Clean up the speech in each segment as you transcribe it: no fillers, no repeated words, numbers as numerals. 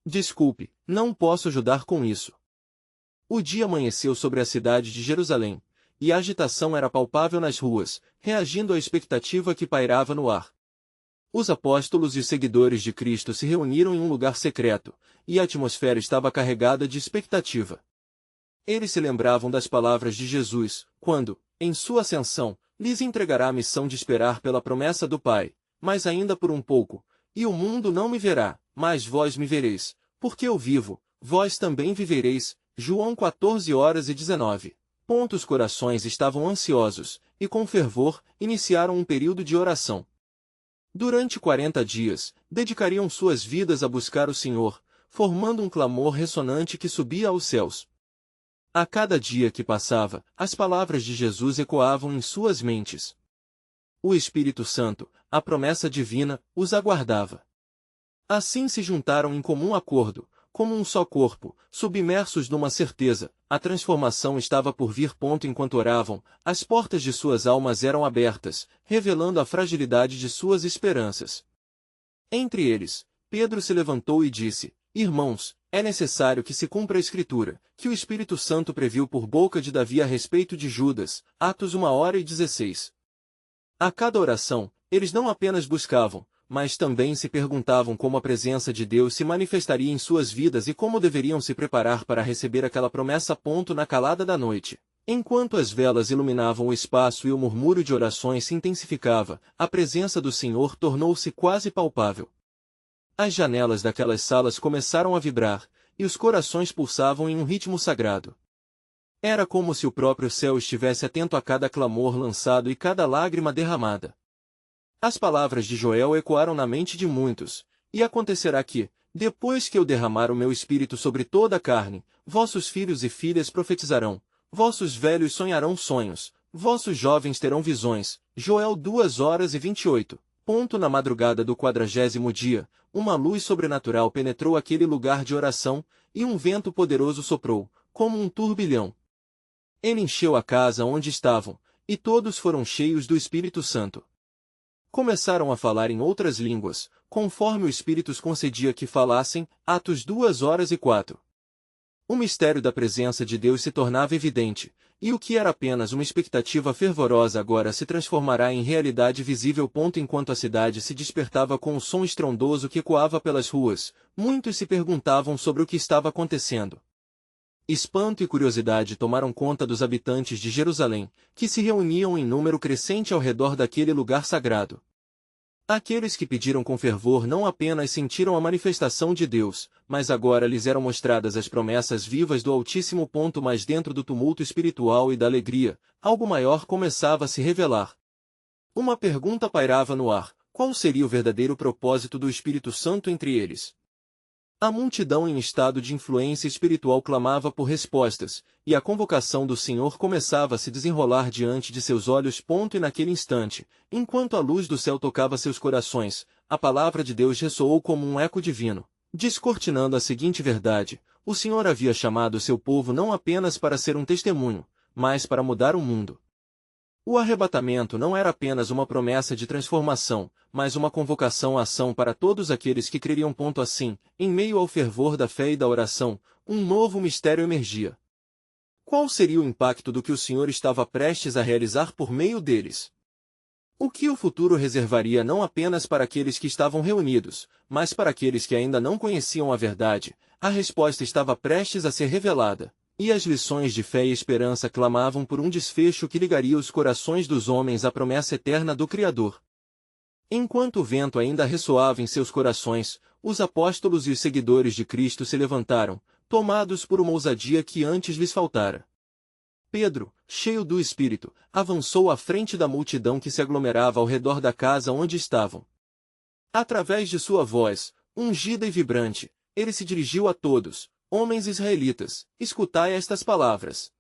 Desculpe, não posso ajudar com isso. O dia amanheceu sobre a cidade de Jerusalém, e a agitação era palpável nas ruas, reagindo à expectativa que pairava no ar. Os apóstolos e os seguidores de Cristo se reuniram em um lugar secreto, e a atmosfera estava carregada de expectativa. Eles se lembravam das palavras de Jesus, quando, em sua ascensão, lhes entregará a missão de esperar pela promessa do Pai, mas ainda por um pouco, e o mundo não me verá, mas vós me vereis, porque eu vivo, vós também vivereis. João 14h19. Os corações estavam ansiosos, e com fervor, iniciaram um período de oração. Durante 40 dias, dedicariam suas vidas a buscar o Senhor, formando um clamor ressonante que subia aos céus. A cada dia que passava, as palavras de Jesus ecoavam em suas mentes. O Espírito Santo, a promessa divina, os aguardava. Assim se juntaram em comum acordo, como um só corpo, submersos numa certeza: a transformação estava por vir. Enquanto oravam, as portas de suas almas eram abertas, revelando a fragilidade de suas esperanças. Entre eles, Pedro se levantou e disse: Irmãos, é necessário que se cumpra a Escritura, que o Espírito Santo previu por boca de Davi a respeito de Judas. Atos 1h16. A cada oração, eles não apenas buscavam, mas também se perguntavam como a presença de Deus se manifestaria em suas vidas e como deveriam se preparar para receber aquela promessa. Na calada da noite, enquanto as velas iluminavam o espaço e o murmúrio de orações se intensificava, a presença do Senhor tornou-se quase palpável. As janelas daquelas salas começaram a vibrar, e os corações pulsavam em um ritmo sagrado. Era como se o próprio céu estivesse atento a cada clamor lançado e cada lágrima derramada. As palavras de Joel ecoaram na mente de muitos: e acontecerá que, depois que eu derramar o meu espírito sobre toda a carne, vossos filhos e filhas profetizarão, vossos velhos sonharão sonhos, vossos jovens terão visões. Joel 2h28. Na madrugada do 40º dia, uma luz sobrenatural penetrou aquele lugar de oração, e um vento poderoso soprou, como um turbilhão. Ele encheu a casa onde estavam, e todos foram cheios do Espírito Santo. Começaram a falar em outras línguas, conforme o Espírito os concedia que falassem. Atos 2h04. O mistério da presença de Deus se tornava evidente, e o que era apenas uma expectativa fervorosa agora se transformará em realidade visível. Enquanto a cidade se despertava com o som estrondoso que ecoava pelas ruas, muitos se perguntavam sobre o que estava acontecendo. Espanto e curiosidade tomaram conta dos habitantes de Jerusalém, que se reuniam em número crescente ao redor daquele lugar sagrado. Aqueles que pediram com fervor não apenas sentiram a manifestação de Deus, mas agora lhes eram mostradas as promessas vivas do Altíssimo. Mas dentro do tumulto espiritual e da alegria, algo maior começava a se revelar. Uma pergunta pairava no ar: qual seria o verdadeiro propósito do Espírito Santo entre eles? A multidão em estado de influência espiritual clamava por respostas, e a convocação do Senhor começava a se desenrolar diante de seus olhos. E naquele instante, enquanto a luz do céu tocava seus corações, a palavra de Deus ressoou como um eco divino, descortinando a seguinte verdade: o Senhor havia chamado seu povo não apenas para ser um testemunho, mas para mudar o mundo. O arrebatamento não era apenas uma promessa de transformação, mas uma convocação à ação para todos aqueles que creriam. Assim, em meio ao fervor da fé e da oração, um novo mistério emergia. Qual seria o impacto do que o Senhor estava prestes a realizar por meio deles? O que o futuro reservaria não apenas para aqueles que estavam reunidos, mas para aqueles que ainda não conheciam a verdade? A resposta estava prestes a ser revelada. E as lições de fé e esperança clamavam por um desfecho que ligaria os corações dos homens à promessa eterna do Criador. Enquanto o vento ainda ressoava em seus corações, os apóstolos e os seguidores de Cristo se levantaram, tomados por uma ousadia que antes lhes faltara. Pedro, cheio do Espírito, avançou à frente da multidão que se aglomerava ao redor da casa onde estavam. Através de sua voz, ungida e vibrante, ele se dirigiu a todos: homens israelitas, escutai estas palavras.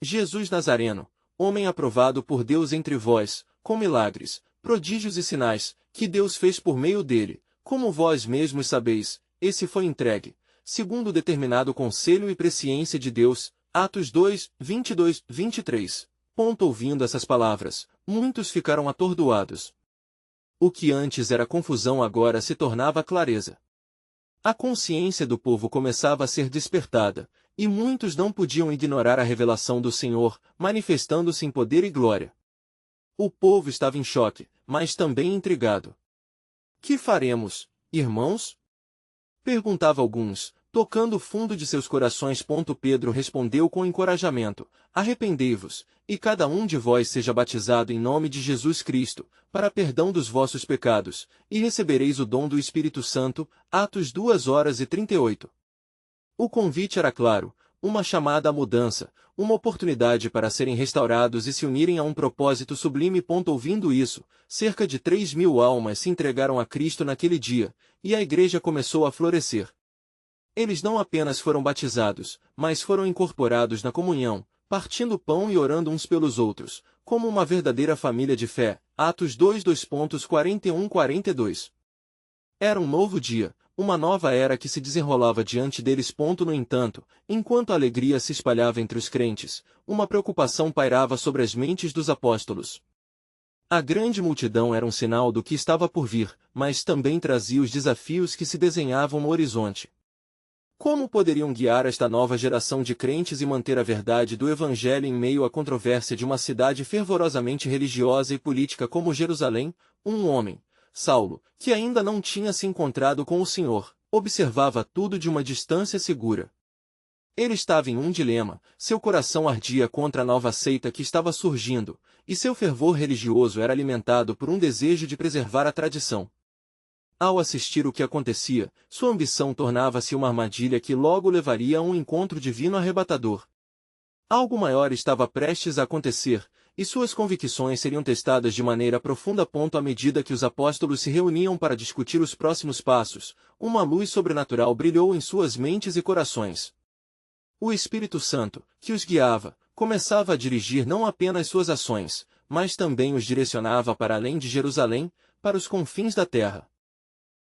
Jesus Nazareno, homem aprovado por Deus entre vós, com milagres, prodígios e sinais, que Deus fez por meio dele, como vós mesmos sabeis, esse foi entregue, segundo o determinado conselho e presciência de Deus. Atos 2:22-23. Ouvindo essas palavras, muitos ficaram atordoados. O que antes era confusão agora se tornava clareza. A consciência do povo começava a ser despertada, e muitos não podiam ignorar a revelação do Senhor, manifestando-se em poder e glória. O povo estava em choque, mas também intrigado. Que faremos, irmãos? Perguntava alguns, tocando o fundo de seus corações. Pedro respondeu com encorajamento: Arrependei-vos, e cada um de vós seja batizado em nome de Jesus Cristo, para perdão dos vossos pecados, e recebereis o dom do Espírito Santo. Atos 2:38. O convite era claro, uma chamada à mudança, uma oportunidade para serem restaurados e se unirem a um propósito sublime. Ouvindo isso, cerca de 3.000 almas se entregaram a Cristo naquele dia, e a igreja começou a florescer. Eles não apenas foram batizados, mas foram incorporados na comunhão, partindo o pão e orando uns pelos outros, como uma verdadeira família de fé. Atos 2:41-42. Era um novo dia, uma nova era que se desenrolava diante deles. No entanto, enquanto a alegria se espalhava entre os crentes, uma preocupação pairava sobre as mentes dos apóstolos. A grande multidão era um sinal do que estava por vir, mas também trazia os desafios que se desenhavam no horizonte. Como poderiam guiar esta nova geração de crentes e manter a verdade do Evangelho em meio à controvérsia de uma cidade fervorosamente religiosa e política como Jerusalém? Um homem, Saulo, que ainda não tinha se encontrado com o Senhor, observava tudo de uma distância segura. Ele estava em um dilema, seu coração ardia contra a nova seita que estava surgindo, e seu fervor religioso era alimentado por um desejo de preservar a tradição. Ao assistir o que acontecia, sua ambição tornava-se uma armadilha que logo levaria a um encontro divino arrebatador. Algo maior estava prestes a acontecer, e suas convicções seriam testadas de maneira profunda. À medida que os apóstolos se reuniam para discutir os próximos passos, uma luz sobrenatural brilhou em suas mentes e corações. O Espírito Santo, que os guiava, começava a dirigir não apenas suas ações, mas também os direcionava para além de Jerusalém, para os confins da terra.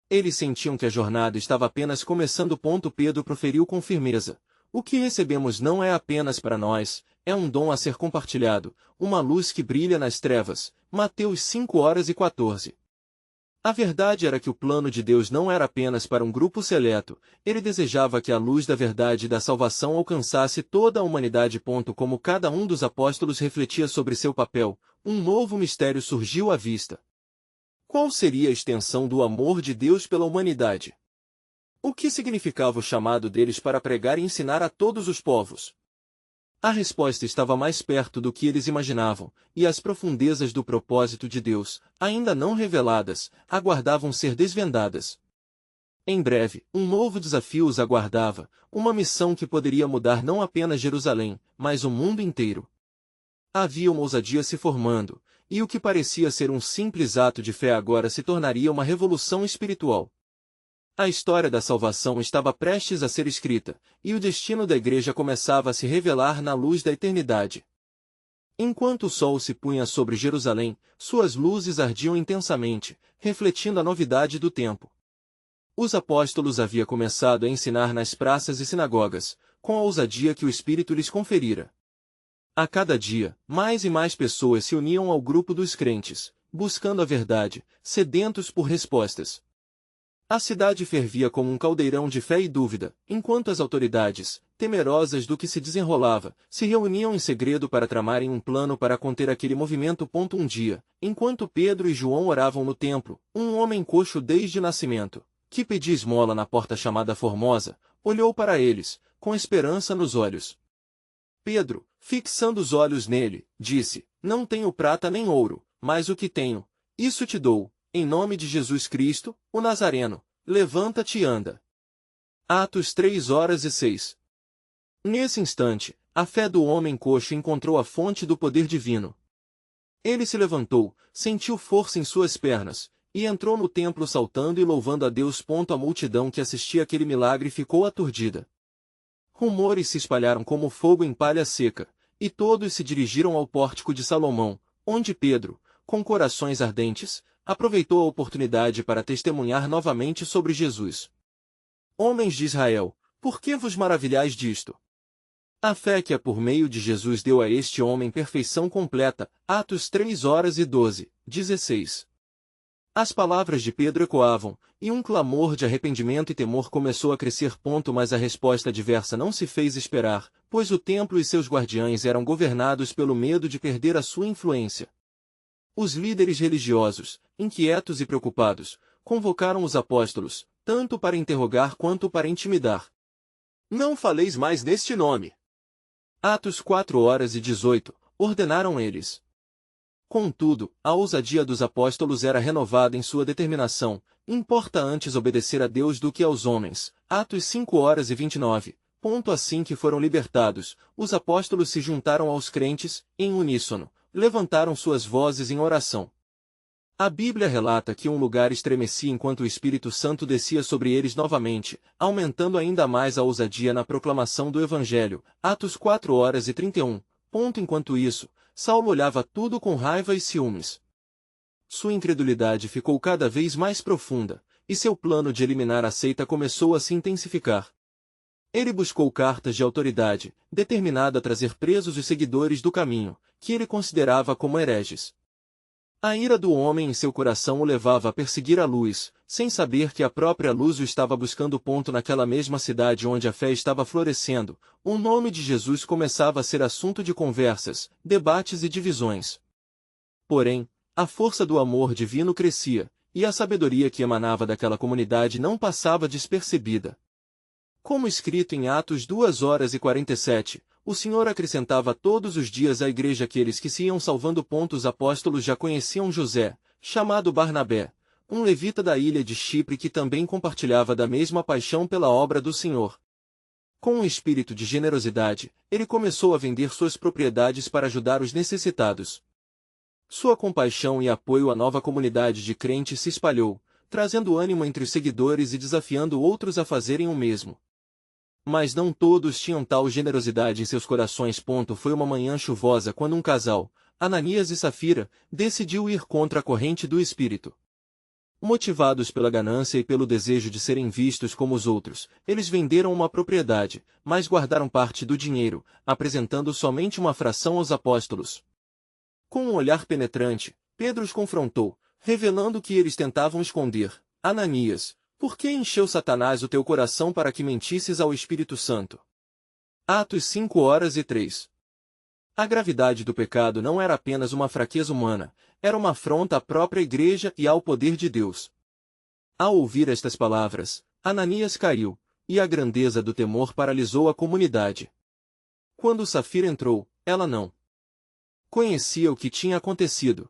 Eles sentiam que a jornada estava apenas começando. Pedro proferiu com firmeza: o que recebemos não é apenas para nós, é um dom a ser compartilhado, uma luz que brilha nas trevas. Mateus 5:14. A verdade era que o plano de Deus não era apenas para um grupo seleto, ele desejava que a luz da verdade e da salvação alcançasse toda a humanidade. Como cada um dos apóstolos refletia sobre seu papel, um novo mistério surgiu à vista. Qual seria a extensão do amor de Deus pela humanidade? O que significava o chamado deles para pregar e ensinar a todos os povos? A resposta estava mais perto do que eles imaginavam, e as profundezas do propósito de Deus, ainda não reveladas, aguardavam ser desvendadas. Em breve, um novo desafio os aguardava, uma missão que poderia mudar não apenas Jerusalém, mas o mundo inteiro. Havia uma ousadia se formando, e o que parecia ser um simples ato de fé agora se tornaria uma revolução espiritual. A história da salvação estava prestes a ser escrita, e o destino da igreja começava a se revelar na luz da eternidade. Enquanto o sol se punha sobre Jerusalém, suas luzes ardiam intensamente, refletindo a novidade do tempo. Os apóstolos haviam começado a ensinar nas praças e sinagogas, com a ousadia que o Espírito lhes conferira. A cada dia, mais e mais pessoas se uniam ao grupo dos crentes, buscando a verdade, sedentos por respostas. A cidade fervia como um caldeirão de fé e dúvida, enquanto as autoridades, temerosas do que se desenrolava, se reuniam em segredo para tramarem um plano para conter aquele movimento. Um dia, enquanto Pedro e João oravam no templo, um homem coxo desde nascimento, que pedia esmola na porta chamada Formosa, olhou para eles, com esperança nos olhos. Pedro, fixando os olhos nele, disse: Não tenho prata nem ouro, mas o que tenho, isso te dou. Em nome de Jesus Cristo, o Nazareno, levanta-te e anda. Atos 3:06. Nesse instante, a fé do homem coxo encontrou a fonte do poder divino. Ele se levantou, sentiu força em suas pernas, e entrou no templo saltando e louvando a Deus. A multidão que assistia àquele milagre ficou aturdida. Rumores se espalharam como fogo em palha seca, e todos se dirigiram ao pórtico de Salomão, onde Pedro, com corações ardentes, aproveitou a oportunidade para testemunhar novamente sobre Jesus. Homens de Israel, por que vos maravilhais disto? A fé que é por meio de Jesus deu a este homem perfeição completa. Atos 3:12, 16. As palavras de Pedro ecoavam, e um clamor de arrependimento e temor começou a crescer. Mas a resposta adversa não se fez esperar, pois o templo e seus guardiães eram governados pelo medo de perder a sua influência. Os líderes religiosos, inquietos e preocupados, convocaram os apóstolos, tanto para interrogar quanto para intimidar. Não faleis mais neste nome. Atos 4:18, ordenaram eles. Contudo, a ousadia dos apóstolos era renovada em sua determinação, importa antes obedecer a Deus do que aos homens. Atos 5:29. Assim que foram libertados, os apóstolos se juntaram aos crentes, em uníssono, levantaram suas vozes em oração. A Bíblia relata que um lugar estremecia enquanto o Espírito Santo descia sobre eles novamente, aumentando ainda mais a ousadia na proclamação do Evangelho. Atos 4:31. Enquanto isso, Saulo olhava tudo com raiva e ciúmes. Sua incredulidade ficou cada vez mais profunda, e seu plano de eliminar a seita começou a se intensificar. Ele buscou cartas de autoridade, determinado a trazer presos os seguidores do caminho, que ele considerava como hereges. A ira do homem em seu coração o levava a perseguir a luz, sem saber que a própria luz o estava buscando. Naquela mesma cidade onde a fé estava florescendo, o nome de Jesus começava a ser assunto de conversas, debates e divisões. Porém, a força do amor divino crescia, e a sabedoria que emanava daquela comunidade não passava despercebida. Como escrito em Atos 2:47, o Senhor acrescentava todos os dias à igreja aqueles que se iam salvando. Os apóstolos já conheciam José, chamado Barnabé, um levita da ilha de Chipre que também compartilhava da mesma paixão pela obra do Senhor. Com um espírito de generosidade, ele começou a vender suas propriedades para ajudar os necessitados. Sua compaixão e apoio à nova comunidade de crentes se espalhou, trazendo ânimo entre os seguidores e desafiando outros a fazerem o mesmo. Mas não todos tinham tal generosidade em seus corações. Foi uma manhã chuvosa quando um casal, Ananias e Safira, decidiu ir contra a corrente do espírito. Motivados pela ganância e pelo desejo de serem vistos como os outros, eles venderam uma propriedade, mas guardaram parte do dinheiro, apresentando somente uma fração aos apóstolos. Com um olhar penetrante, Pedro os confrontou, revelando que eles tentavam esconder. Ananias, por que encheu Satanás o teu coração para que mentisses ao Espírito Santo? Atos 5:3. A gravidade do pecado não era apenas uma fraqueza humana, era uma afronta à própria igreja e ao poder de Deus. Ao ouvir estas palavras, Ananias caiu, e a grandeza do temor paralisou a comunidade. Quando Safira entrou, ela não conhecia o que tinha acontecido.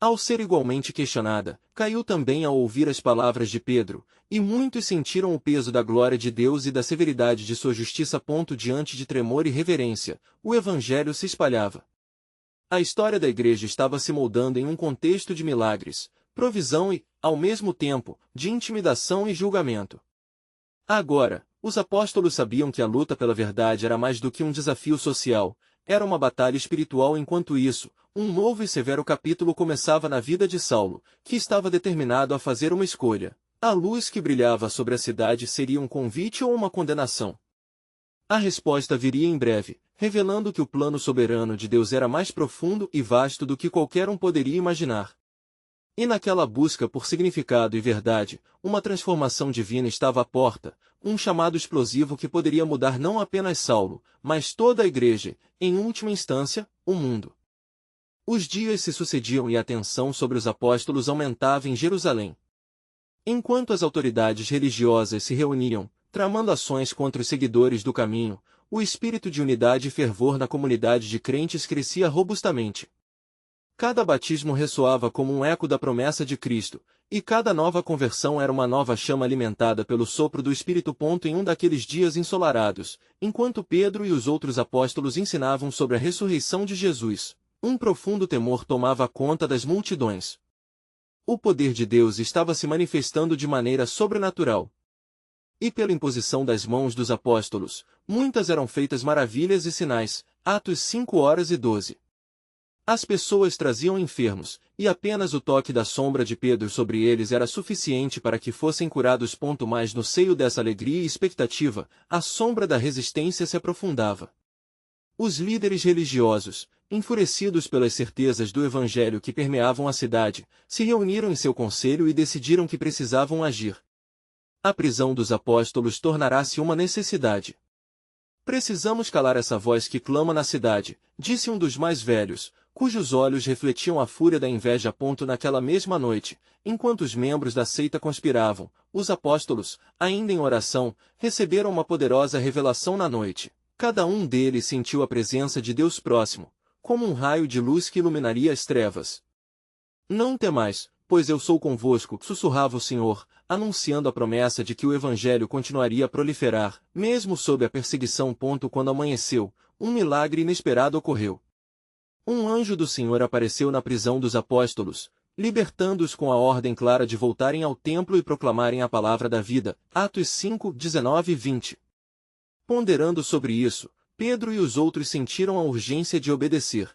Ao ser igualmente questionada, caiu também ao ouvir as palavras de Pedro, e muitos sentiram o peso da glória de Deus e da severidade de sua justiça. Diante de tremor e reverência, o Evangelho se espalhava. A história da igreja estava se moldando em um contexto de milagres, provisão e, ao mesmo tempo, de intimidação e julgamento. Agora, os apóstolos sabiam que a luta pela verdade era mais do que um desafio social, era uma batalha espiritual. Enquanto isso, um novo e severo capítulo começava na vida de Saulo, que estava determinado a fazer uma escolha. A luz que brilhava sobre a cidade seria um convite ou uma condenação? A resposta viria em breve, revelando que o plano soberano de Deus era mais profundo e vasto do que qualquer um poderia imaginar. E naquela busca por significado e verdade, uma transformação divina estava à porta, um chamado explosivo que poderia mudar não apenas Saulo, mas toda a igreja, em última instância, o mundo. Os dias se sucediam e a tensão sobre os apóstolos aumentava em Jerusalém. Enquanto as autoridades religiosas se reuniam, tramando ações contra os seguidores do caminho, o espírito de unidade e fervor na comunidade de crentes crescia robustamente. Cada batismo ressoava como um eco da promessa de Cristo, e cada nova conversão era uma nova chama alimentada pelo sopro do Espírito. Em um daqueles dias ensolarados, enquanto Pedro e os outros apóstolos ensinavam sobre a ressurreição de Jesus, um profundo temor tomava conta das multidões. O poder de Deus estava se manifestando de maneira sobrenatural. E pela imposição das mãos dos apóstolos, muitas eram feitas maravilhas e sinais. Atos 5:12. As pessoas traziam enfermos, e apenas o toque da sombra de Pedro sobre eles era suficiente para que fossem curados. Mas no seio dessa alegria e expectativa, a sombra da resistência se aprofundava. Os líderes religiosos, enfurecidos pelas certezas do evangelho que permeavam a cidade, se reuniram em seu conselho e decidiram que precisavam agir. A prisão dos apóstolos tornará-se uma necessidade. Precisamos calar essa voz que clama na cidade, disse um dos mais velhos, cujos olhos refletiam a fúria da inveja. Naquela mesma noite, enquanto os membros da seita conspiravam, os apóstolos, ainda em oração, receberam uma poderosa revelação na noite. Cada um deles sentiu a presença de Deus próximo, como um raio de luz que iluminaria as trevas. Não temais, pois eu sou convosco, sussurrava o Senhor, anunciando a promessa de que o evangelho continuaria a proliferar, mesmo sob a perseguição. Quando amanheceu, um milagre inesperado ocorreu. Um anjo do Senhor apareceu na prisão dos apóstolos, libertando-os com a ordem clara de voltarem ao templo e proclamarem a palavra da vida. Atos 5, 19 e 20. Ponderando sobre isso, Pedro e os outros sentiram a urgência de obedecer.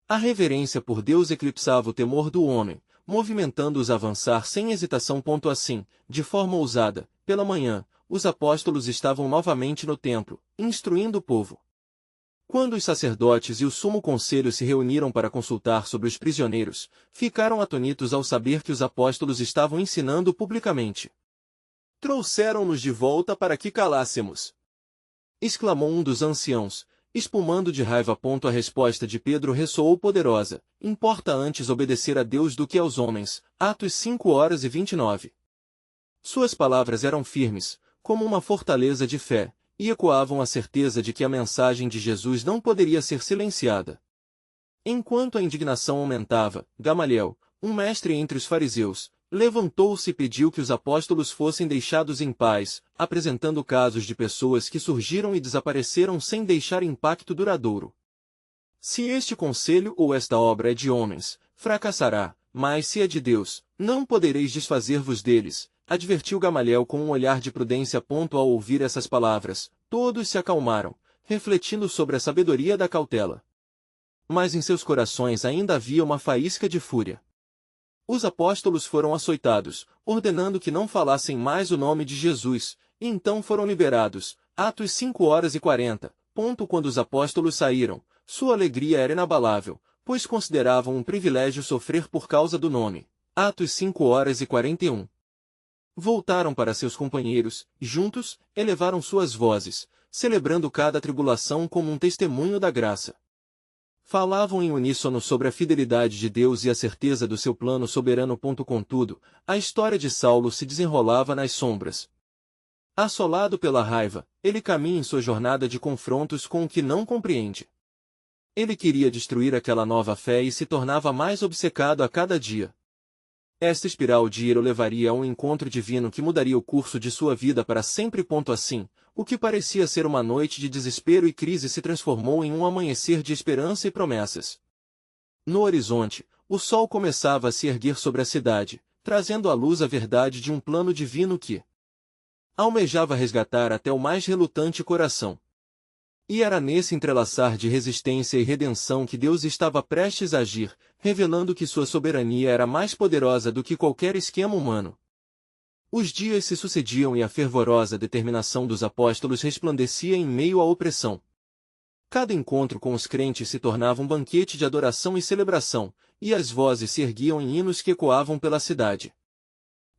A reverência por Deus eclipsava o temor do homem, movimentando-os a avançar sem hesitação. Assim, de forma ousada, pela manhã, os apóstolos estavam novamente no templo, instruindo o povo. Quando os sacerdotes e o sumo conselho se reuniram para consultar sobre os prisioneiros, ficaram atônitos ao saber que os apóstolos estavam ensinando publicamente. Trouxeram-nos de volta para que calássemos, exclamou um dos anciãos, espumando de raiva. A resposta de Pedro ressoou poderosa: importa antes obedecer a Deus do que aos homens. Atos 5:29. Suas palavras eram firmes, como uma fortaleza de fé, e ecoavam a certeza de que a mensagem de Jesus não poderia ser silenciada. Enquanto a indignação aumentava, Gamaliel, um mestre entre os fariseus, levantou-se e pediu que os apóstolos fossem deixados em paz, apresentando casos de pessoas que surgiram e desapareceram sem deixar impacto duradouro. Se este conselho ou esta obra é de homens, fracassará, mas se é de Deus, não podereis desfazer-vos deles, advertiu Gamaliel com um olhar de prudência. Ao ouvir essas palavras, todos se acalmaram, refletindo sobre a sabedoria da cautela. Mas em seus corações ainda havia uma faísca de fúria. Os apóstolos foram açoitados, ordenando que não falassem mais o nome de Jesus, e então foram liberados. Atos 5:40. Quando os apóstolos saíram, sua alegria era inabalável, pois consideravam um privilégio sofrer por causa do nome. Atos 5:41. Voltaram para seus companheiros, e juntos, elevaram suas vozes, celebrando cada tribulação como um testemunho da graça. Falavam em uníssono sobre a fidelidade de Deus e a certeza do seu plano soberano. Contudo, a história de Saulo se desenrolava nas sombras. Assolado pela raiva, ele caminha em sua jornada de confrontos com o que não compreende. Ele queria destruir aquela nova fé e se tornava mais obcecado a cada dia. Esta espiral de ira o levaria a um encontro divino que mudaria o curso de sua vida para sempre. Assim, o que parecia ser uma noite de desespero e crise se transformou em um amanhecer de esperança e promessas. No horizonte, o sol começava a se erguer sobre a cidade, trazendo à luz a verdade de um plano divino que almejava resgatar até o mais relutante coração. E era nesse entrelaçar de resistência e redenção que Deus estava prestes a agir, revelando que sua soberania era mais poderosa do que qualquer esquema humano. Os dias se sucediam e a fervorosa determinação dos apóstolos resplandecia em meio à opressão. Cada encontro com os crentes se tornava um banquete de adoração e celebração, e as vozes se erguiam em hinos que ecoavam pela cidade.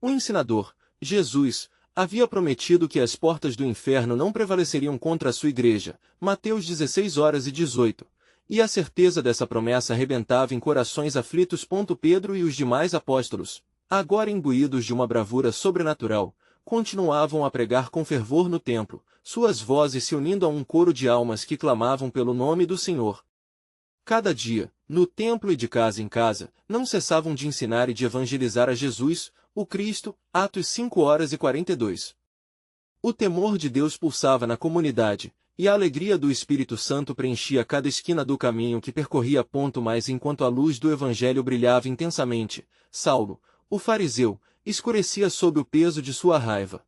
O ensinador, Jesus, havia prometido que as portas do inferno não prevaleceriam contra a sua igreja, Mateus 16:18, e a certeza dessa promessa arrebentava em corações aflitos. Pedro e os demais apóstolos, agora imbuídos de uma bravura sobrenatural, continuavam a pregar com fervor no templo, suas vozes se unindo a um coro de almas que clamavam pelo nome do Senhor. Cada dia, no templo e de casa em casa, não cessavam de ensinar e de evangelizar a Jesus, o Cristo. Atos 5:42. O temor de Deus pulsava na comunidade, e a alegria do Espírito Santo preenchia cada esquina do caminho que percorria. Mas enquanto a luz do Evangelho brilhava intensamente, Saulo, o fariseu, escurecia sob o peso de sua raiva.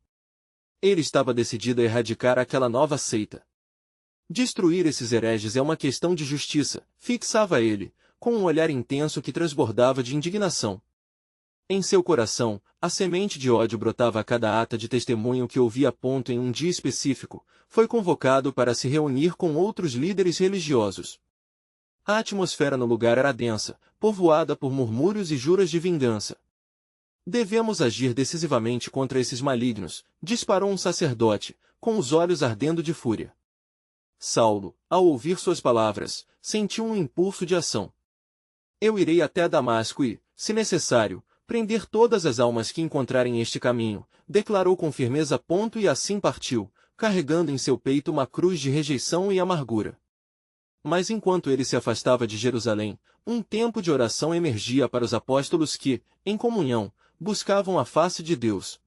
Ele estava decidido a erradicar aquela nova seita. Destruir esses hereges é uma questão de justiça, fixava ele, com um olhar intenso que transbordava de indignação. Em seu coração, a semente de ódio brotava a cada ata de testemunho que ouvia. Em um dia específico, foi convocado para se reunir com outros líderes religiosos. A atmosfera no lugar era densa, povoada por murmúrios e juras de vingança. Devemos agir decisivamente contra esses malignos, disparou um sacerdote, com os olhos ardendo de fúria. Saulo, ao ouvir suas palavras, sentiu um impulso de ação. Eu irei até Damasco e, se necessário, prender todas as almas que encontrarem este caminho, declarou com firmeza. E assim partiu, carregando em seu peito uma cruz de rejeição e amargura. Mas enquanto ele se afastava de Jerusalém, um tempo de oração emergia para os apóstolos que, em comunhão, buscavam a face de Deus.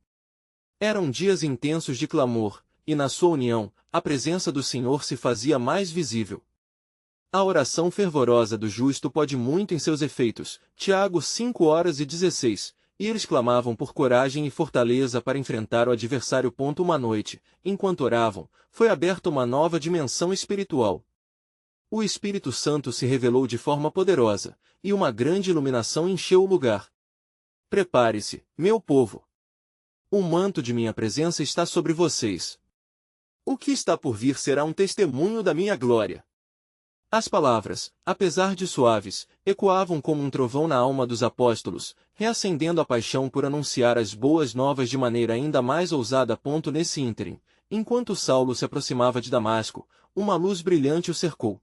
Eram dias intensos de clamor, e na sua união, a presença do Senhor se fazia mais visível. A oração fervorosa do justo pode muito em seus efeitos, Tiago 5:16, e eles clamavam por coragem e fortaleza para enfrentar o adversário. Uma noite, enquanto oravam, foi aberta uma nova dimensão espiritual. O Espírito Santo se revelou de forma poderosa, e uma grande iluminação encheu o lugar. Prepare-se, meu povo. O manto de minha presença está sobre vocês. O que está por vir será um testemunho da minha glória. As palavras, apesar de suaves, ecoavam como um trovão na alma dos apóstolos, reacendendo a paixão por anunciar as boas novas de maneira ainda mais ousada. Nesse ínterim, enquanto Saulo se aproximava de Damasco, uma luz brilhante o cercou.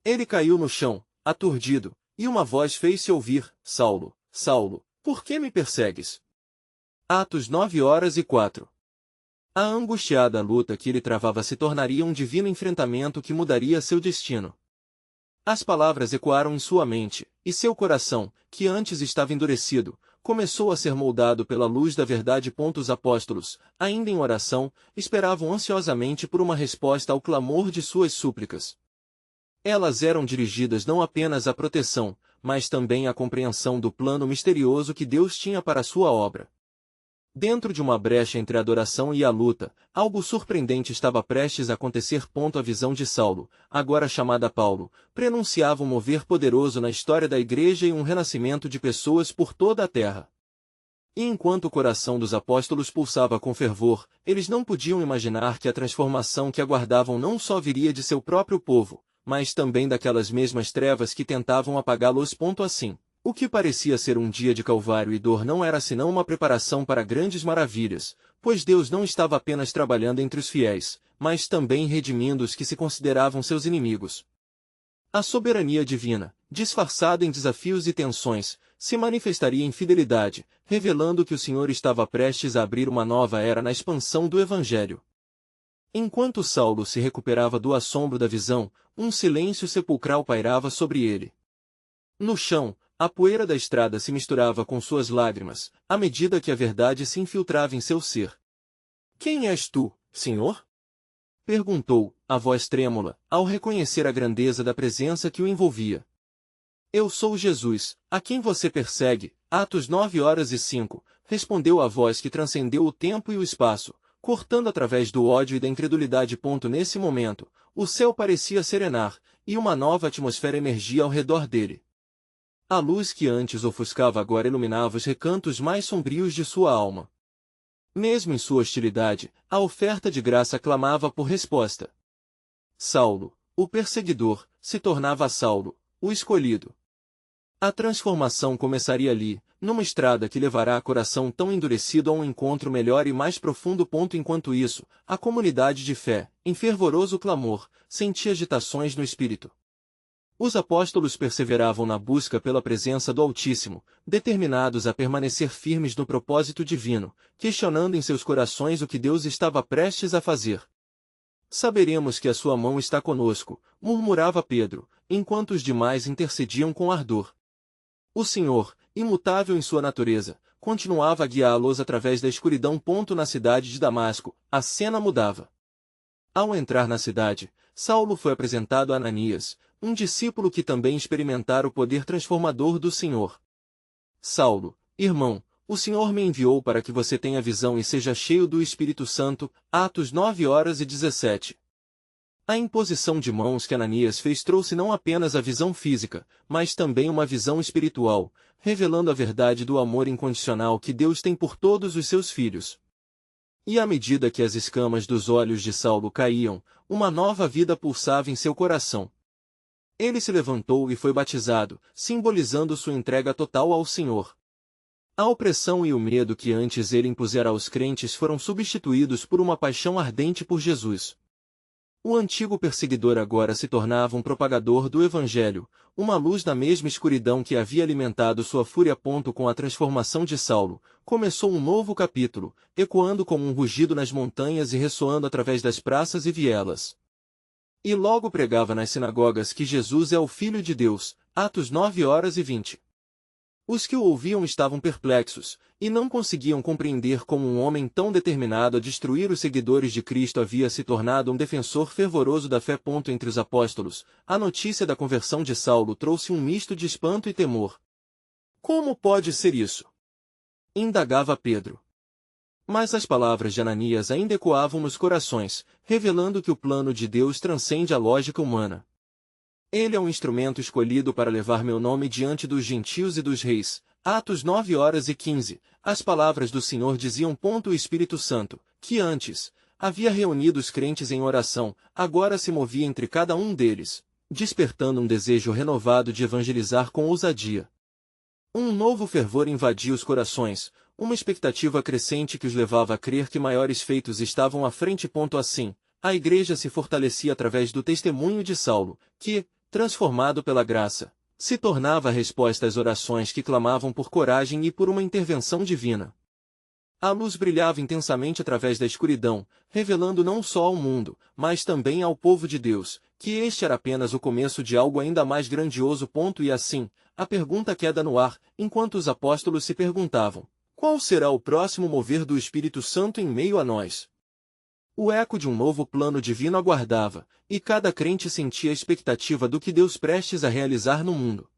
Ele caiu no chão, aturdido, e uma voz fez-se ouvir: Saulo, Saulo, por que me persegues? Atos 9:04. A angustiada luta que ele travava se tornaria um divino enfrentamento que mudaria seu destino. As palavras ecoaram em sua mente, e seu coração, que antes estava endurecido, começou a ser moldado pela luz da verdade. Os apóstolos, ainda em oração, esperavam ansiosamente por uma resposta ao clamor de suas súplicas. Elas eram dirigidas não apenas à proteção, mas também à compreensão do plano misterioso que Deus tinha para a sua obra. Dentro de uma brecha entre a adoração e a luta, algo surpreendente estava prestes a acontecer. A visão de Saulo, agora chamada Paulo, prenunciava um mover poderoso na história da igreja e um renascimento de pessoas por toda a terra. E enquanto o coração dos apóstolos pulsava com fervor, eles não podiam imaginar que a transformação que aguardavam não só viria de seu próprio povo, mas também daquelas mesmas trevas que tentavam apagá-los. Assim, o que parecia ser um dia de calvário e dor não era senão uma preparação para grandes maravilhas, pois Deus não estava apenas trabalhando entre os fiéis, mas também redimindo os que se consideravam seus inimigos. A soberania divina, disfarçada em desafios e tensões, se manifestaria em fidelidade, revelando que o Senhor estava prestes a abrir uma nova era na expansão do Evangelho. Enquanto Saulo se recuperava do assombro da visão, um silêncio sepulcral pairava sobre ele. No chão, a poeira da estrada se misturava com suas lágrimas, à medida que a verdade se infiltrava em seu ser. Quem és tu, Senhor? Perguntou, a voz trêmula, ao reconhecer a grandeza da presença que o envolvia. Eu sou Jesus, a quem você persegue. Atos 9:05, respondeu a voz que transcendeu o tempo e o espaço, cortando através do ódio e da incredulidade. Nesse momento, o céu parecia serenar, e uma nova atmosfera emergia ao redor dele. A luz que antes ofuscava agora iluminava os recantos mais sombrios de sua alma. Mesmo em sua hostilidade, a oferta de graça clamava por resposta. Saulo, o perseguidor, se tornava Saulo, o escolhido. A transformação começaria ali, numa estrada que levará a coração tão endurecido a um encontro melhor e mais profundo. Enquanto isso, a comunidade de fé, em fervoroso clamor, sentia agitações no espírito. Os apóstolos perseveravam na busca pela presença do Altíssimo, determinados a permanecer firmes no propósito divino, questionando em seus corações o que Deus estava prestes a fazer. Saberemos que a sua mão está conosco, murmurava Pedro, enquanto os demais intercediam com ardor. O Senhor, imutável em sua natureza, continuava a guiá-los através da escuridão. Na cidade de Damasco, a cena mudava. Ao entrar na cidade, Saulo foi apresentado a Ananias, um discípulo que também experimentara o poder transformador do Senhor. Saulo, irmão, o Senhor me enviou para que você tenha visão e seja cheio do Espírito Santo. Atos 9:17. A imposição de mãos que Ananias fez trouxe não apenas a visão física, mas também uma visão espiritual, revelando a verdade do amor incondicional que Deus tem por todos os seus filhos. E à medida que as escamas dos olhos de Saulo caíam, uma nova vida pulsava em seu coração. Ele se levantou e foi batizado, simbolizando sua entrega total ao Senhor. A opressão e o medo que antes ele impusera aos crentes foram substituídos por uma paixão ardente por Jesus. O antigo perseguidor agora se tornava um propagador do Evangelho, uma luz na mesma escuridão que havia alimentado sua fúria. Com a transformação de Saulo, começou um novo capítulo, ecoando como um rugido nas montanhas e ressoando através das praças e vielas. E logo pregava nas sinagogas que Jesus é o Filho de Deus. Atos 9:20. Os que o ouviam estavam perplexos, e não conseguiam compreender como um homem tão determinado a destruir os seguidores de Cristo havia se tornado um defensor fervoroso da fé. Entre os apóstolos, a notícia da conversão de Saulo trouxe um misto de espanto e temor. Como pode ser isso? Indagava Pedro. Mas as palavras de Ananias ainda ecoavam nos corações, revelando que o plano de Deus transcende a lógica humana. Ele é um instrumento escolhido para levar meu nome diante dos gentios e dos reis. Atos 9:15. As palavras do Senhor diziam. O Espírito Santo, que antes havia reunido os crentes em oração, agora se movia entre cada um deles, despertando um desejo renovado de evangelizar com ousadia. Um novo fervor invadia os corações, uma expectativa crescente que os levava a crer que maiores feitos estavam à frente. Assim, a igreja se fortalecia através do testemunho de Saulo, que, transformado pela graça, se tornava a resposta às orações que clamavam por coragem e por uma intervenção divina. A luz brilhava intensamente através da escuridão, revelando não só ao mundo, mas também ao povo de Deus, que este era apenas o começo de algo ainda mais grandioso. E assim, a pergunta queda no ar, enquanto os apóstolos se perguntavam: qual será o próximo mover do Espírito Santo em meio a nós? O eco de um novo plano divino aguardava, e cada crente sentia a expectativa do que Deus prestes a realizar no mundo.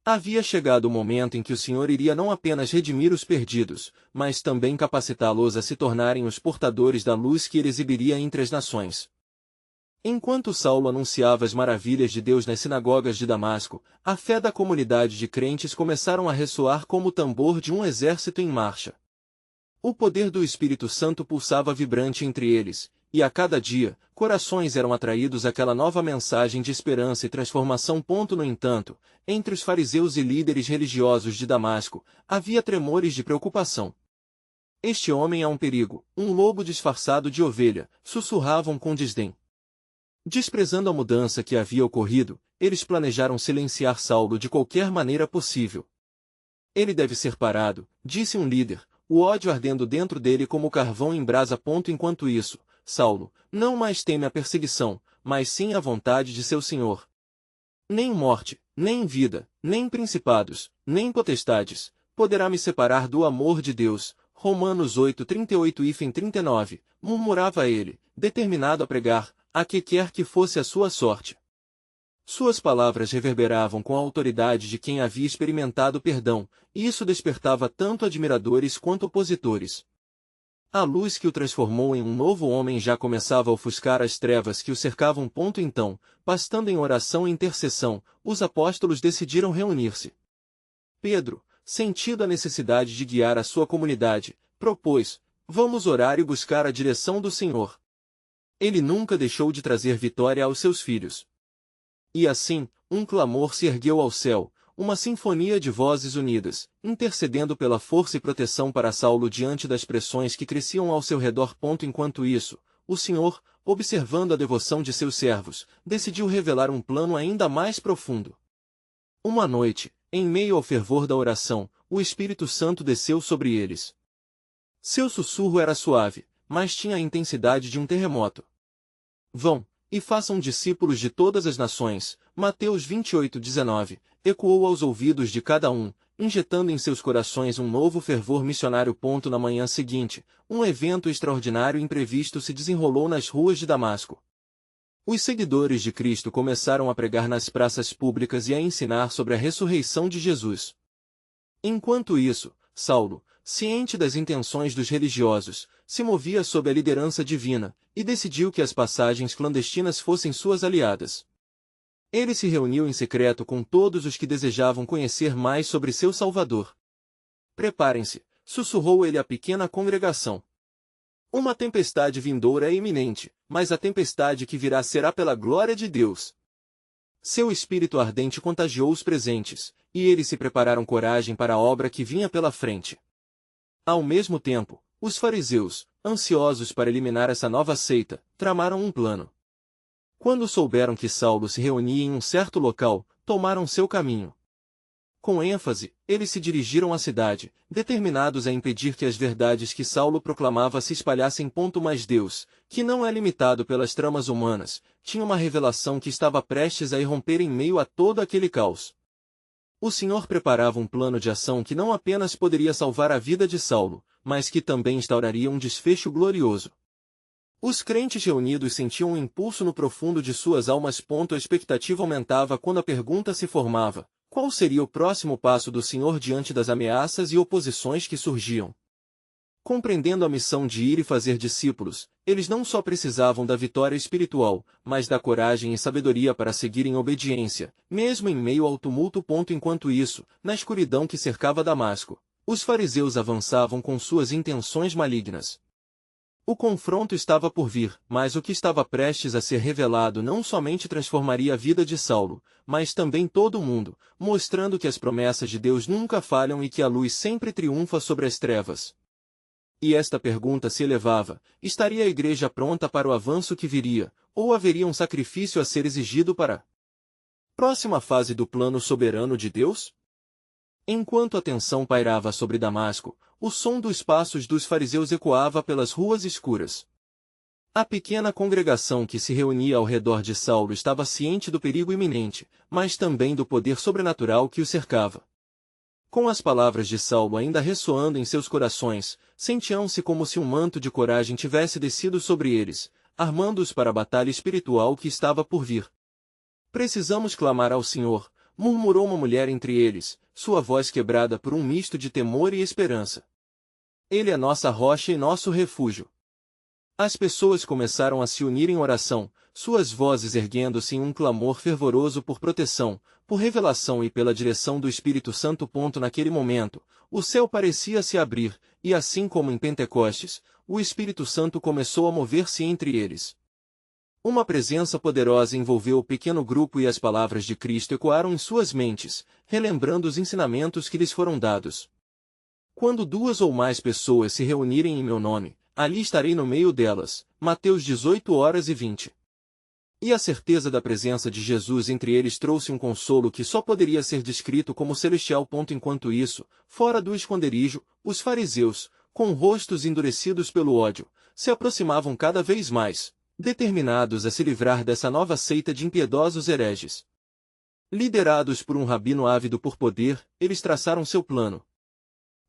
Havia chegado o momento em que o Senhor iria não apenas redimir os perdidos, mas também capacitá-los a se tornarem os portadores da luz que ele exibiria entre as nações. Enquanto Saulo anunciava as maravilhas de Deus nas sinagogas de Damasco, a fé da comunidade de crentes começaram a ressoar como o tambor de um exército em marcha. O poder do Espírito Santo pulsava vibrante entre eles, e a cada dia, corações eram atraídos àquela nova mensagem de esperança e transformação. No entanto, entre os fariseus e líderes religiosos de Damasco, havia tremores de preocupação. Este homem é um perigo, um lobo disfarçado de ovelha, sussurravam com desdém. Desprezando a mudança que havia ocorrido, eles planejaram silenciar Saulo de qualquer maneira possível. Ele deve ser parado, disse um líder, o ódio ardendo dentro dele como carvão em brasa. Enquanto isso, Saulo não mais teme a perseguição, mas sim a vontade de seu Senhor. Nem morte, nem vida, nem principados, nem potestades, poderá me separar do amor de Deus. Romanos 8:38-39, murmurava ele, determinado a pregar, a que quer que fosse a sua sorte. Suas palavras reverberavam com a autoridade de quem havia experimentado perdão, e isso despertava tanto admiradores quanto opositores. A luz que o transformou em um novo homem já começava a ofuscar as trevas que o cercavam. Então, pastando em oração e intercessão, os apóstolos decidiram reunir-se. Pedro, sentindo a necessidade de guiar a sua comunidade, propôs: vamos orar e buscar a direção do Senhor. Ele nunca deixou de trazer vitória aos seus filhos. E assim, um clamor se ergueu ao céu, uma sinfonia de vozes unidas, intercedendo pela força e proteção para Saulo diante das pressões que cresciam ao seu redor. Enquanto isso, o Senhor, observando a devoção de seus servos, decidiu revelar um plano ainda mais profundo. Uma noite, em meio ao fervor da oração, o Espírito Santo desceu sobre eles. Seu sussurro era suave, mas tinha a intensidade de um terremoto. Vão, e façam discípulos de todas as nações, Mateus 28:19, ecoou aos ouvidos de cada um, injetando em seus corações um novo fervor missionário. Na manhã seguinte, um evento extraordinário e imprevisto se desenrolou nas ruas de Damasco. Os seguidores de Cristo começaram a pregar nas praças públicas e a ensinar sobre a ressurreição de Jesus. Enquanto isso, Saulo, ciente das intenções dos religiosos, se movia sob a liderança divina, e decidiu que as passagens clandestinas fossem suas aliadas. Ele se reuniu em secreto com todos os que desejavam conhecer mais sobre seu Salvador. Preparem-se, sussurrou ele à pequena congregação. Uma tempestade vindoura é iminente, mas a tempestade que virá será pela glória de Deus. Seu espírito ardente contagiou os presentes, e eles se prepararam coragem para a obra que vinha pela frente. Ao mesmo tempo, os fariseus, ansiosos para eliminar essa nova seita, tramaram um plano. Quando souberam que Saulo se reunia em um certo local, tomaram seu caminho. Com ênfase, eles se dirigiram à cidade, determinados a impedir que as verdades que Saulo proclamava se espalhassem. Mas Deus, que não é limitado pelas tramas humanas, tinha uma revelação que estava prestes a irromper em meio a todo aquele caos. O Senhor preparava um plano de ação que não apenas poderia salvar a vida de Saulo, mas que também instauraria um desfecho glorioso. Os crentes reunidos sentiam um impulso no profundo de suas almas. A expectativa aumentava quando a pergunta se formava: qual seria o próximo passo do Senhor diante das ameaças e oposições que surgiam? Compreendendo a missão de ir e fazer discípulos, eles não só precisavam da vitória espiritual, mas da coragem e sabedoria para seguir em obediência, mesmo em meio ao tumulto. Enquanto isso, na escuridão que cercava Damasco, os fariseus avançavam com suas intenções malignas. O confronto estava por vir, mas o que estava prestes a ser revelado não somente transformaria a vida de Saulo, mas também todo o mundo, mostrando que as promessas de Deus nunca falham e que a luz sempre triunfa sobre as trevas. E esta pergunta se elevava: estaria a igreja pronta para o avanço que viria, ou haveria um sacrifício a ser exigido para a próxima fase do plano soberano de Deus? Enquanto a tensão pairava sobre Damasco, o som dos passos dos fariseus ecoava pelas ruas escuras. A pequena congregação que se reunia ao redor de Saulo estava ciente do perigo iminente, mas também do poder sobrenatural que o cercava. Com as palavras de Saulo ainda ressoando em seus corações, sentiam-se como se um manto de coragem tivesse descido sobre eles, armando-os para a batalha espiritual que estava por vir. Precisamos clamar ao Senhor, murmurou uma mulher entre eles, sua voz quebrada por um misto de temor e esperança. Ele é nossa rocha e nosso refúgio. As pessoas começaram a se unir em oração, suas vozes erguendo-se em um clamor fervoroso por proteção, por revelação e pela direção do Espírito Santo. Naquele momento, o céu parecia se abrir, e assim como em Pentecostes, o Espírito Santo começou a mover-se entre eles. Uma presença poderosa envolveu o pequeno grupo e as palavras de Cristo ecoaram em suas mentes, relembrando os ensinamentos que lhes foram dados. Quando 2 ou mais pessoas se reunirem em meu nome, ali estarei no meio delas. Mateus 18:20. E a certeza da presença de Jesus entre eles trouxe um consolo que só poderia ser descrito como celestial. Enquanto isso, fora do esconderijo, os fariseus, com rostos endurecidos pelo ódio, se aproximavam cada vez mais, determinados a se livrar dessa nova seita de impiedosos hereges. Liderados por um rabino ávido por poder, eles traçaram seu plano.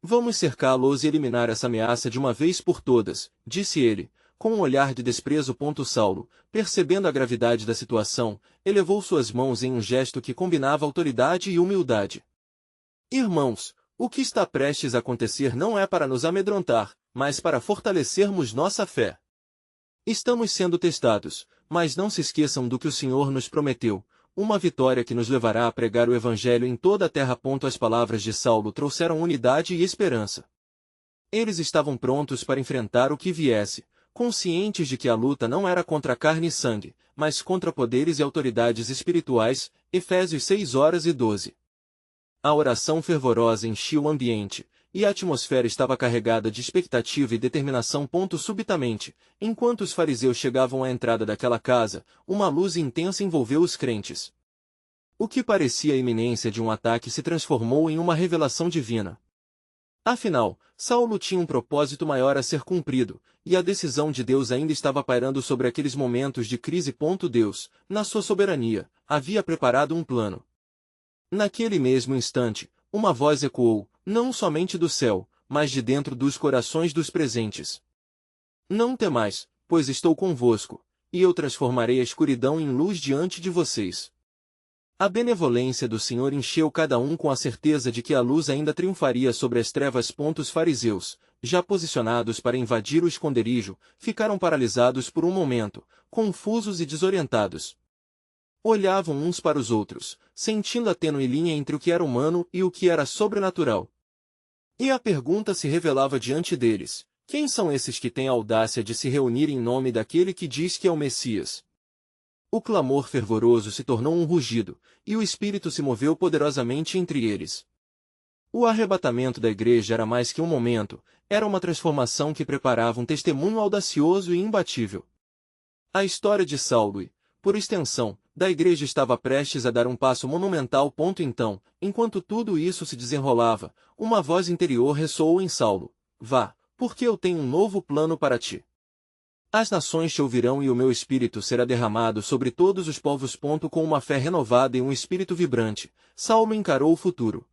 Vamos cercá-los e eliminar essa ameaça de uma vez por todas, disse ele, com um olhar de desprezo. Saulo, percebendo a gravidade da situação, elevou suas mãos em um gesto que combinava autoridade e humildade. Irmãos, o que está prestes a acontecer não é para nos amedrontar, mas para fortalecermos nossa fé. Estamos sendo testados, mas não se esqueçam do que o Senhor nos prometeu, uma vitória que nos levará a pregar o Evangelho em toda a terra. As palavras de Saulo trouxeram unidade e esperança. Eles estavam prontos para enfrentar o que viesse, conscientes de que a luta não era contra carne e sangue, mas contra poderes e autoridades espirituais. Efésios 6:12. A oração fervorosa enchia o ambiente, e a atmosfera estava carregada de expectativa e determinação. Subitamente, enquanto os fariseus chegavam à entrada daquela casa, uma luz intensa envolveu os crentes. O que parecia a iminência de um ataque se transformou em uma revelação divina. Afinal, Saulo tinha um propósito maior a ser cumprido, e a decisão de Deus ainda estava pairando sobre aqueles momentos de crise. Deus, na sua soberania, havia preparado um plano. Naquele mesmo instante, uma voz ecoou, não somente do céu, mas de dentro dos corações dos presentes. Não temais, pois estou convosco, e eu transformarei a escuridão em luz diante de vocês. A benevolência do Senhor encheu cada um com a certeza de que a luz ainda triunfaria sobre as trevas. Os fariseus, já posicionados para invadir o esconderijo, ficaram paralisados por um momento, confusos e desorientados. Olhavam uns para os outros, sentindo a tênue linha entre o que era humano e o que era sobrenatural. E a pergunta se revelava diante deles: quem são esses que têm a audácia de se reunir em nome daquele que diz que é o Messias? O clamor fervoroso se tornou um rugido, e o Espírito se moveu poderosamente entre eles. O arrebatamento da igreja era mais que um momento, era uma transformação que preparava um testemunho audacioso e imbatível. A história de Saulo e, por extensão, da igreja estava prestes a dar um passo monumental. Então, enquanto tudo isso se desenrolava, uma voz interior ressoou em Saulo: Vá, porque eu tenho um novo plano para ti. As nações te ouvirão e o meu espírito será derramado sobre todos os povos. Com uma fé renovada e um espírito vibrante, Saulo encarou o futuro.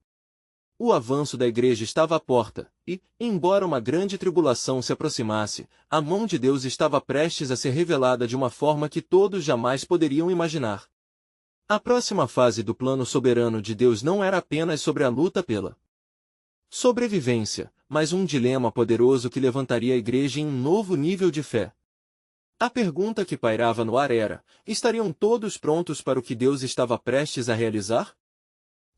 O avanço da igreja estava à porta, e, embora uma grande tribulação se aproximasse, a mão de Deus estava prestes a ser revelada de uma forma que todos jamais poderiam imaginar. A próxima fase do plano soberano de Deus não era apenas sobre a luta pela sobrevivência, mas um dilema poderoso que levantaria a igreja em um novo nível de fé. A pergunta que pairava no ar era: estariam todos prontos para o que Deus estava prestes a realizar?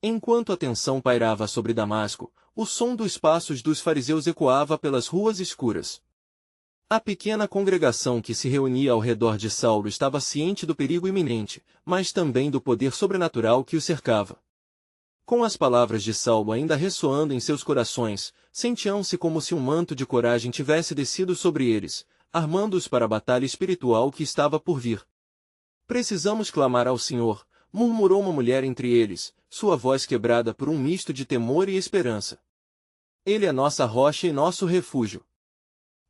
Enquanto a tensão pairava sobre Damasco, o som dos passos dos fariseus ecoava pelas ruas escuras. A pequena congregação que se reunia ao redor de Saulo estava ciente do perigo iminente, mas também do poder sobrenatural que o cercava. Com as palavras de Saulo ainda ressoando em seus corações, sentiam-se como se um manto de coragem tivesse descido sobre eles, armando-os para a batalha espiritual que estava por vir. Precisamos clamar ao Senhor, murmurou uma mulher entre eles, sua voz quebrada por um misto de temor e esperança. Ele é nossa rocha e nosso refúgio.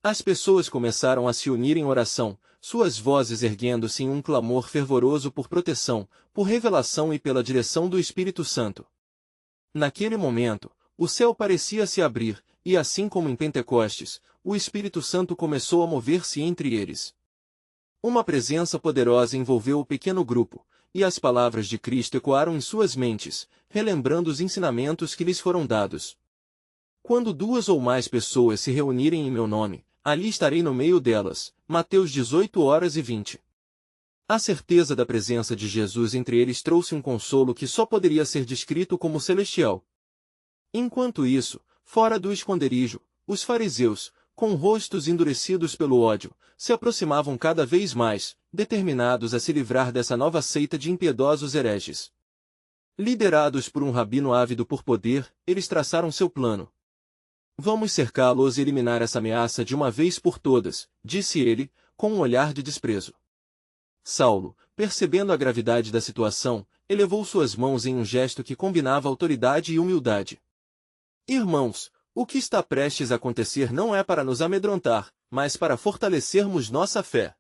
As pessoas começaram a se unir em oração, suas vozes erguendo-se em um clamor fervoroso por proteção, por revelação e pela direção do Espírito Santo. Naquele momento, o céu parecia se abrir, e assim como em Pentecostes, o Espírito Santo começou a mover-se entre eles. Uma presença poderosa envolveu o pequeno grupo, e as palavras de Cristo ecoaram em suas mentes, relembrando os ensinamentos que lhes foram dados. Quando 2 ou mais pessoas se reunirem em meu nome, ali estarei no meio delas. Mateus 18:20. A certeza da presença de Jesus entre eles trouxe um consolo que só poderia ser descrito como celestial. Enquanto isso, fora do esconderijo, os fariseus, com rostos endurecidos pelo ódio, se aproximavam cada vez mais, determinados a se livrar dessa nova seita de impiedosos hereges. Liderados por um rabino ávido por poder, eles traçaram seu plano. Vamos cercá-los e eliminar essa ameaça de uma vez por todas, disse ele, com um olhar de desprezo. Saulo, percebendo a gravidade da situação, elevou suas mãos em um gesto que combinava autoridade e humildade. Irmãos, o que está prestes a acontecer não é para nos amedrontar, mas para fortalecermos nossa fé.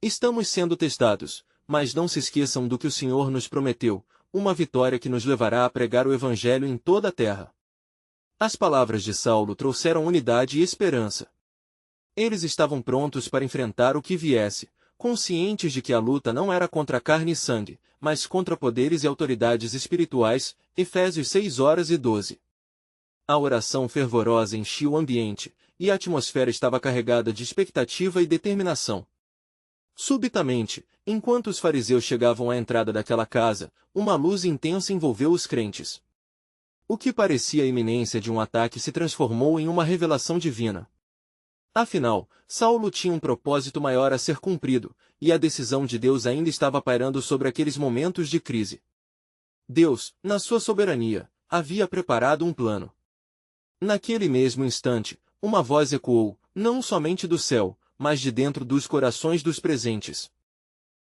Estamos sendo testados, mas não se esqueçam do que o Senhor nos prometeu, uma vitória que nos levará a pregar o Evangelho em toda a terra. As palavras de Saulo trouxeram unidade e esperança. Eles estavam prontos para enfrentar o que viesse, conscientes de que a luta não era contra carne e sangue, mas contra poderes e autoridades espirituais. Efésios 6:12. A oração fervorosa enchia o ambiente, e a atmosfera estava carregada de expectativa e determinação. Subitamente, enquanto os fariseus chegavam à entrada daquela casa, uma luz intensa envolveu os crentes. O que parecia a iminência de um ataque se transformou em uma revelação divina. Afinal, Saulo tinha um propósito maior a ser cumprido, e a decisão de Deus ainda estava pairando sobre aqueles momentos de crise. Deus, na sua soberania, havia preparado um plano. Naquele mesmo instante, uma voz ecoou, não somente do céu, mas de dentro dos corações dos presentes.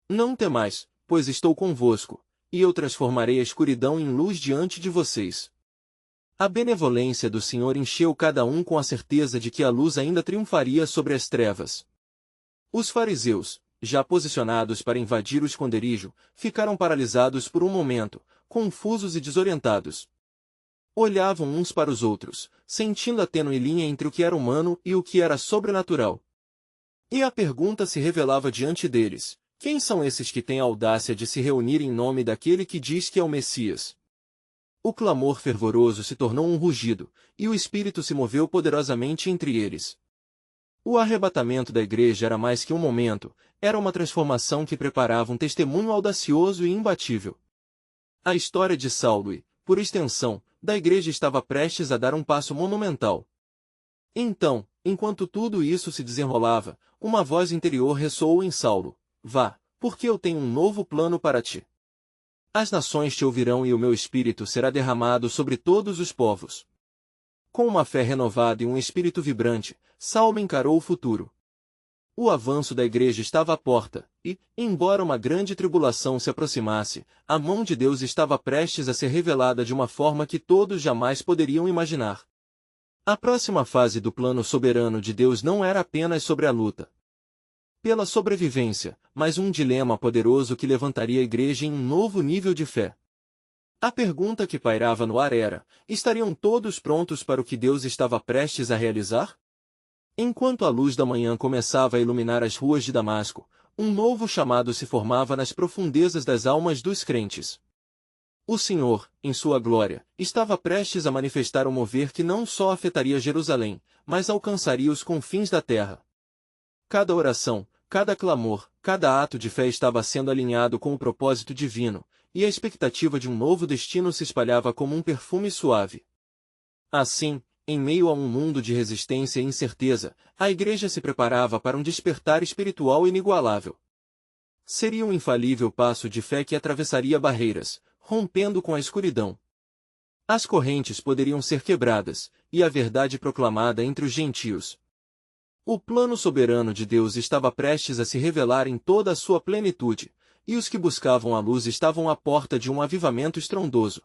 Não temais, pois estou convosco, e eu transformarei a escuridão em luz diante de vocês. A benevolência do Senhor encheu cada um com a certeza de que a luz ainda triunfaria sobre as trevas. Os fariseus, já posicionados para invadir o esconderijo, ficaram paralisados por um momento, confusos e desorientados. Olhavam uns para os outros, sentindo a tênue linha entre o que era humano e o que era sobrenatural. E a pergunta se revelava diante deles: quem são esses que têm a audácia de se reunir em nome daquele que diz que é o Messias? O clamor fervoroso se tornou um rugido, e o Espírito se moveu poderosamente entre eles. O arrebatamento da igreja era mais que um momento, era uma transformação que preparava um testemunho audacioso e imbatível. A história de Saulo e, por extensão, da igreja estava prestes a dar um passo monumental. Então, enquanto tudo isso se desenrolava, uma voz interior ressoou em Saulo: Vá, porque eu tenho um novo plano para ti. As nações te ouvirão e o meu espírito será derramado sobre todos os povos. Com uma fé renovada e um espírito vibrante, Saulo encarou o futuro. O avanço da igreja estava à porta, e, embora uma grande tribulação se aproximasse, a mão de Deus estava prestes a ser revelada de uma forma que todos jamais poderiam imaginar. A próxima fase do plano soberano de Deus não era apenas sobre a luta pela sobrevivência, mas um dilema poderoso que levantaria a igreja em um novo nível de fé. A pergunta que pairava no ar era: estariam todos prontos para o que Deus estava prestes a realizar? Enquanto a luz da manhã começava a iluminar as ruas de Damasco, um novo chamado se formava nas profundezas das almas dos crentes. O Senhor, em sua glória, estava prestes a manifestar um mover que não só afetaria Jerusalém, mas alcançaria os confins da terra. Cada oração, cada clamor, cada ato de fé estava sendo alinhado com o propósito divino, e a expectativa de um novo destino se espalhava como um perfume suave. Assim, em meio a um mundo de resistência e incerteza, a igreja se preparava para um despertar espiritual inigualável. Seria um infalível passo de fé que atravessaria barreiras, rompendo com a escuridão. As correntes poderiam ser quebradas, e a verdade proclamada entre os gentios. O plano soberano de Deus estava prestes a se revelar em toda a sua plenitude, e os que buscavam a luz estavam à porta de um avivamento estrondoso.